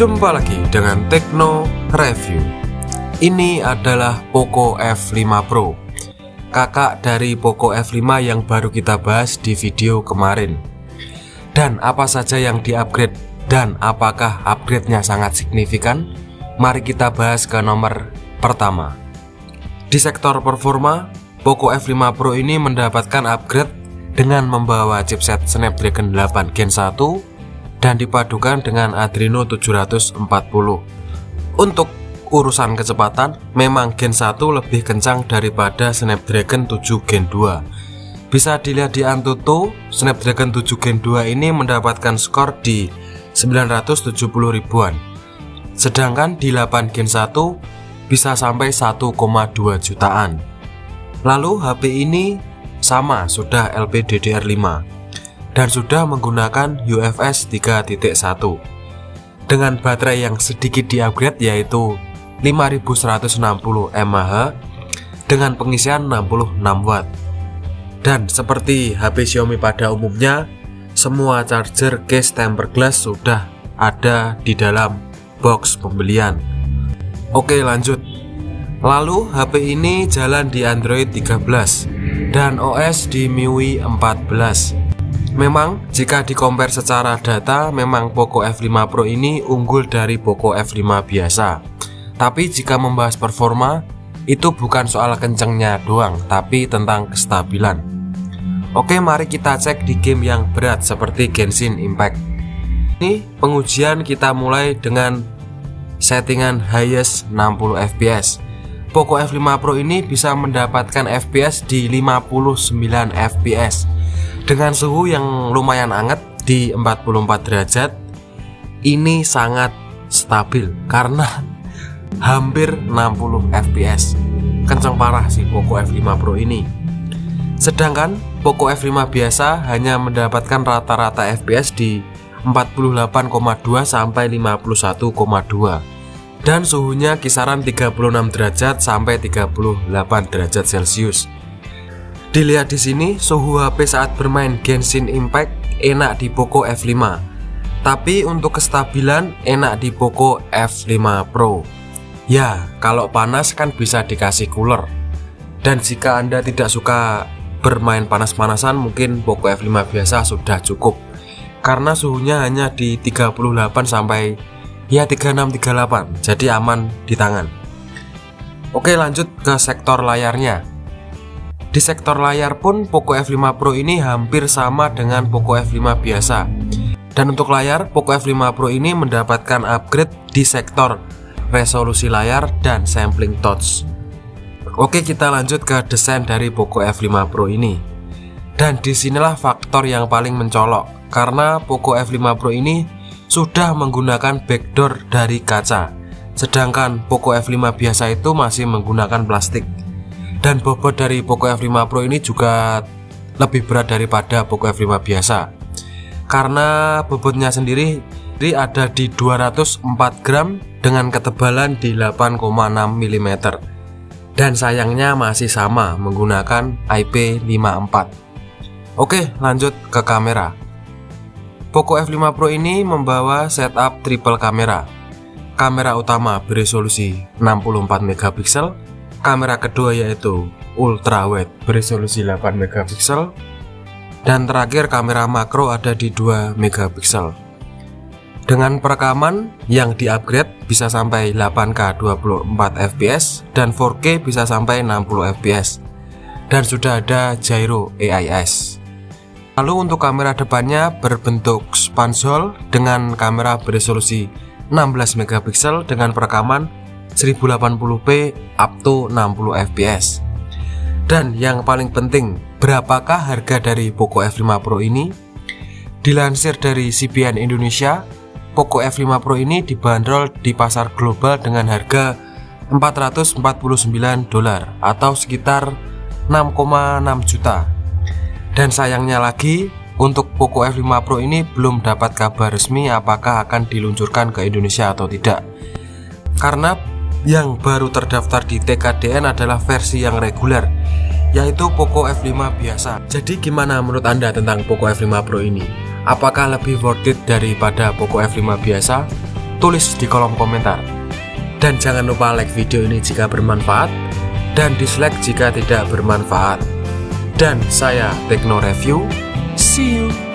Jumpa lagi dengan Tekno Review. Ini adalah Poco F5 Pro, kakak dari Poco F5 yang baru kita bahas di video kemarin. Dan apa saja yang di-upgrade dan apakah upgrade-nya sangat signifikan? Mari kita bahas ke nomor pertama. Di sektor performa, Poco F5 Pro ini mendapatkan upgrade dengan membawa chipset Snapdragon 8 Gen 1 dan dipadukan dengan Adreno 740. Untuk urusan kecepatan, memang Gen 1 lebih kencang daripada Snapdragon 7 Gen 2. Bisa dilihat di Antutu, Snapdragon 7 Gen 2 ini mendapatkan skor di 970 ribuan. Sedangkan di 8 Gen 1 bisa sampai 1,2 jutaan. Lalu HP ini sama sudah LPDDR5 dan sudah menggunakan UFS 3.1 dengan baterai yang sedikit di-upgrade yaitu 5160 mAh dengan pengisian 66 Watt. Dan seperti HP Xiaomi pada umumnya, semua charger case tempered glass sudah ada di dalam box pembelian. Oke, lanjut. Lalu HP ini jalan di Android 13 dan OS di MIUI 14. Memang jika di-compare secara data, memang Poco F5 Pro ini unggul dari Poco F5 biasa. Tapi jika membahas performa, itu bukan soal kencengnya doang, tapi tentang kestabilan. Oke, mari kita cek di game yang berat seperti Genshin Impact. Ini pengujian kita mulai dengan settingan highest 60 fps. Poco F5 Pro ini bisa mendapatkan fps di 59 fps dengan suhu yang lumayan hangat di 44 derajat. Ini sangat stabil karena hampir 60 fps. Kenceng parah sih Poco F5 Pro ini. Sedangkan Poco F5 biasa hanya mendapatkan rata-rata fps di 48,2 sampai 51,2 dan suhunya kisaran 36 derajat sampai 38 derajat Celcius. Dilihat di sini, suhu HP saat bermain Genshin Impact enak di Poco F5. Tapi untuk kestabilan enak di Poco F5 Pro. Ya, kalau panas kan bisa dikasih cooler. Dan jika Anda tidak suka bermain panas-panasan, mungkin Poco F5 biasa sudah cukup. Karena suhunya hanya di 38 sampai 36-38, jadi aman di tangan. Oke, lanjut ke sektor layarnya. Di sektor layar pun Poco F5 Pro ini hampir sama dengan Poco F5 biasa. Dan untuk layar, Poco F5 Pro ini mendapatkan upgrade di sektor resolusi layar dan sampling touch. Oke, kita lanjut ke desain dari Poco F5 Pro ini. Dan disinilah faktor yang paling mencolok, karena Poco F5 Pro ini sudah menggunakan backdoor dari kaca. Sedangkan Poco F5 biasa itu masih menggunakan plastik. Dan bobot dari Poco F5 Pro ini juga lebih berat daripada Poco F5 biasa. Karena bobotnya sendiri ada di 204 gram dengan ketebalan di 8,6 mm. Dan sayangnya masih sama menggunakan IP54. Oke, lanjut ke kamera. Poco F5 Pro ini membawa setup triple kamera. Kamera utama beresolusi 64 megapiksel. Kamera kedua yaitu ultra wide beresolusi 8 megapiksel, dan terakhir kamera makro ada di 2 megapiksel. Dengan perekaman yang di-upgrade bisa sampai 8K 24 fps dan 4K bisa sampai 60 fps. Dan sudah ada gyro AIS. Lalu untuk kamera depannya berbentuk sponge hole dengan kamera beresolusi 16 megapiksel dengan perekaman 1080p up to 60 fps. Dan yang paling penting, berapakah harga dari Poco F5 Pro ini? Dilansir dari CBN Indonesia, Poco F5 Pro ini dibanderol di pasar global dengan harga $449 atau sekitar 6,6 juta. Dan sayangnya lagi, untuk Poco F5 Pro ini belum dapat kabar resmi apakah akan diluncurkan ke Indonesia atau tidak. Karena yang baru terdaftar di TKDN adalah versi yang reguler, yaitu Poco F5 biasa. Jadi gimana menurut Anda tentang Poco F5 Pro ini? Apakah lebih worth it daripada Poco F5 biasa? tulis di kolom komentar. Dan jangan lupa like video ini jika bermanfaat dan dislike jika tidak bermanfaat. Dan saya Tekno Review, see you.